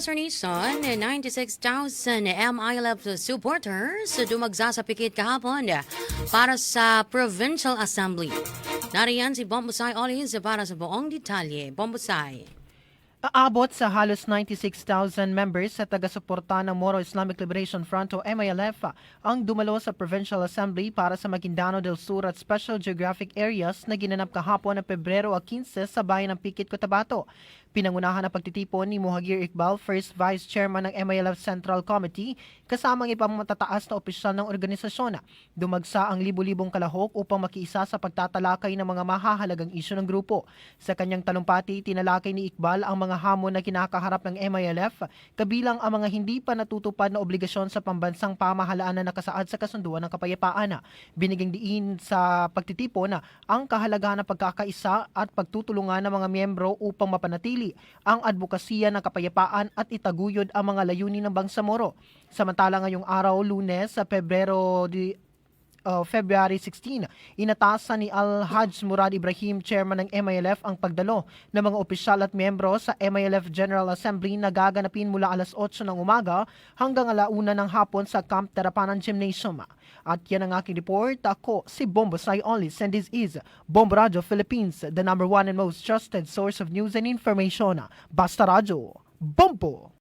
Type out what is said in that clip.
Sornison, 96,000 MILF supporters dumagsa sa pikit kahapon para sa Provincial Assembly. Nariyan si Bombusay Olis para sa buong detalye. Bombusay. Aabot sa halos 96,000 members sa taga-suporta ng Moro Islamic Liberation Front o MILF ang dumalo sa Provincial Assembly para sa Maguindano del Sur at Special Geographic Areas na ginanap kahapon ng Pebrero 15 sa bayan ng Pikit, Cotabato. Pinangunahan ang pagtitipon ni Muhagir Iqbal, First Vice Chairman ng MILF Central Committee, kasama ang ibang matataas na opisyal ng organisasyon. Dumagsa ang libu-libong kalahok upang makiisa sa pagtatalakay ng mga mahahalagang isyu ng grupo. Sa kanyang talumpati, tinalakay ni Iqbal ang mga hamon na kinakaharap ng MILF, kabilang ang mga hindi pa natutupad na obligasyon sa pambansang pamahalaan na nakasaad sa kasunduan ng kapayapaan. Binigyang diin sa pagtitipon ang kahalagahan ng pagkakaisa at pagtutulungan ng mga miyembro upang mapanatili ang advokasya ng kapayapaan at itaguyod ang mga layunin ng Bangsamoro. Samantala ngayong araw, Lunes, sa February 16, inatasan ni Al-Hajj Murad Ibrahim, chairman ng MILF, ang pagdalo ng mga opisyal at miyembro sa MILF General Assembly na gaganapin mula alas 8 ng umaga hanggang alauna ng hapon sa Camp Tarapanan Gymnasium. At yan ang aking report. Ako si Bombusay Olis and this is Bombo Radio Philippines, the #1 and most trusted source of news and information. Basta Radio, Bombo!